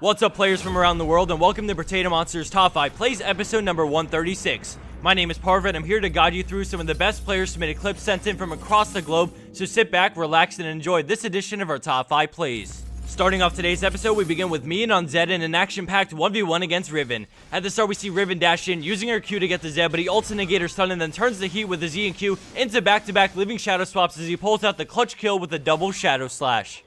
What's up, players from around the world, and welcome to Potato Monsters Top 5 Plays episode number 136. My name is Parva, and I'm here to guide you through some of the best players submitted clips sent in from across the globe, so sit back, relax, and enjoy this edition of our Top 5 Plays. Starting off today's episode, we begin with me and on Zed in an action-packed 1v1 against Riven. At the start, we see Riven dash in, using her Q to get the Zed, but he ults a negator stun and then turns the heat with his E and Q into back-to-back living shadow swaps as he pulls out the clutch kill with a double shadow slash.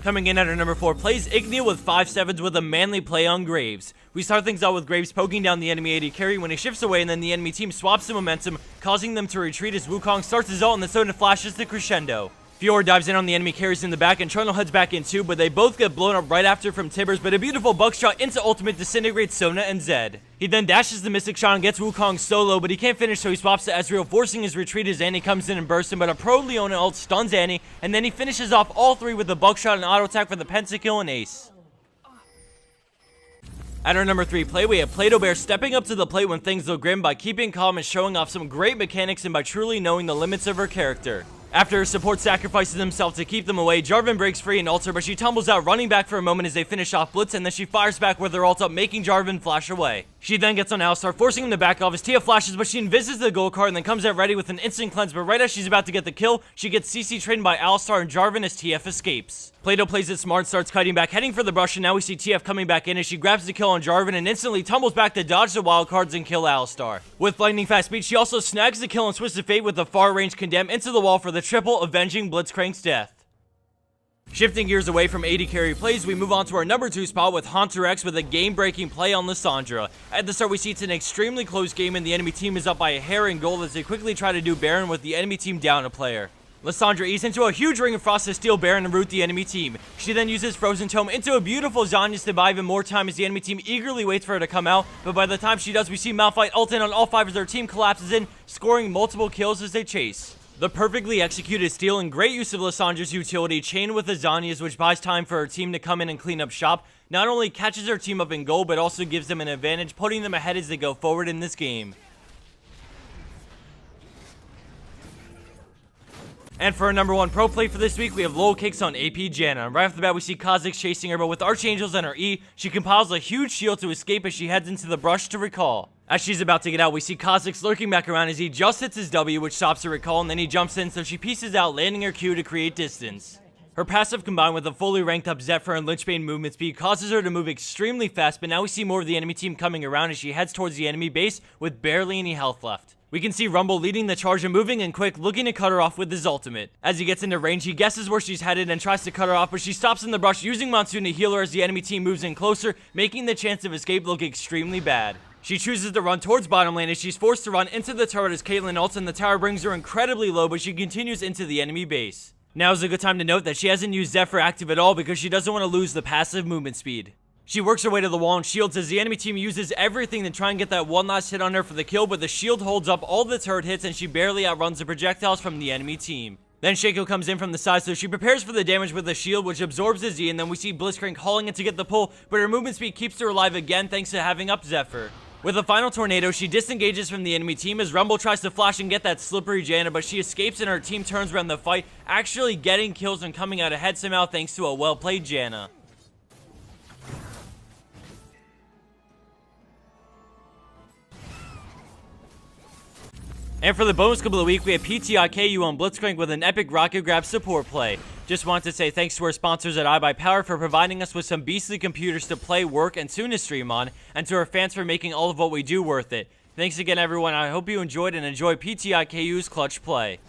Coming in at our number 4, plays Igneal with 5-7s with a manly play on Graves. We start things out with Graves poking down the enemy AD carry when he shifts away, and then the enemy team swaps the momentum, causing them to retreat as Wukong starts his ult and the Soda flashes the crescendo. Fiora dives in on the enemy carries in the back, and Charnel heads back in too, but they both get blown up right after from Tibbers, but a beautiful buckshot into ultimate disintegrates Sona and Zed. He then dashes the Mystic Shot and gets Wukong solo, but he can't finish, so he swaps to Ezreal, forcing his retreat as Annie comes in and bursts him, but a pro Leona ult stuns Annie, and then he finishes off all three with a buckshot and auto attack for the pentakill and ace. At our number 3 play, we have Play-Doh Bear stepping up to the plate when things look grim by keeping calm and showing off some great mechanics and by truly knowing the limits of her character. After her support sacrifices himself to keep them away, Jarvan breaks free and ults her, but she tumbles out, running back for a moment as they finish off Blitz, and then she fires back with her ult up, making Jarvan flash away. She then gets on Alistar, forcing him to back off as Tia flashes, but she invises the gold card and then comes out ready with an instant cleanse, but right as she's about to get the kill, she gets CC trained by Alistar and Jarvan as TF escapes. Play-Doh plays it smart, starts kiting back, heading for the brush, and now we see TF coming back in as she grabs the kill on Jarvan and instantly tumbles back to dodge the wild cards and kill Alistar. With lightning fast speed, she also snags the kill on Twist of Fate with a far range condemn into the wall for the triple, avenging Blitzcrank's death. Shifting gears away from AD carry plays, we move on to our number 2 spot with Haunter X with a game-breaking play on Lissandra. At the start, we see it's an extremely close game and the enemy team is up by a hair and goal as they quickly try to do Baron with the enemy team down a player. Lissandra eats into a huge ring of frost to steal Baron and root the enemy team. She then uses Frozen Tome into a beautiful Zhonya's to buy even more time as the enemy team eagerly waits for her to come out, but by the time she does, we see Malphite ult in on all 5 as their team collapses in, scoring multiple kills as they chase. The perfectly executed steal and great use of Lissandra's utility, chained with the Zhonya's, which buys time for her team to come in and clean up shop, not only catches her team up in goal, but also gives them an advantage, putting them ahead as they go forward in this game. And for our number 1 pro play for this week, we have low kicks on AP Janna. Right off the bat, we see Kha'Zix chasing her, but with Archangels and her E, she compiles a huge shield to escape as she heads into the brush to recall. As she's about to get out, we see Kha'Zix lurking back around as he just hits his W, which stops her recall, and then he jumps in, so she pieces out, landing her Q to create distance. Her passive combined with a fully ranked up Zephyr and Lynchbane movement speed causes her to move extremely fast, but now we see more of the enemy team coming around as she heads towards the enemy base with barely any health left. We can see Rumble leading the charge and moving in quick, looking to cut her off with his ultimate. As he gets into range, he guesses where she's headed and tries to cut her off, but she stops in the brush, using Monsoon to heal her as the enemy team moves in closer, making the chance of escape look extremely bad. She chooses to run towards bottom lane as she's forced to run into the turret as Caitlyn ults, and the tower brings her incredibly low, but she continues into the enemy base. Now is a good time to note that she hasn't used Zephyr active at all because she doesn't want to lose the passive movement speed. She works her way to the wall and shields as the enemy team uses everything to try and get that one last hit on her for the kill, but the shield holds up all the turret hits and she barely outruns the projectiles from the enemy team. Then Shaco comes in from the side, so she prepares for the damage with the shield, which absorbs the Z, and then we see Blitzcrank hauling it to get the pull, but her movement speed keeps her alive again thanks to having up Zephyr. With a final tornado, she disengages from the enemy team as Rumble tries to flash and get that slippery Janna, but she escapes and her team turns around the fight, actually getting kills and coming out ahead somehow thanks to a well-played Janna. And for the bonus clip of the week, we have pentakill on Blitzcrank with an epic rocket grab support play. Just wanted to say thanks to our sponsors at iBuyPower for providing us with some beastly computers to play, work, and soon to stream on, and to our fans for making all of what we do worth it. Thanks again, everyone. I hope you enjoyed and enjoy pentakill's clutch play.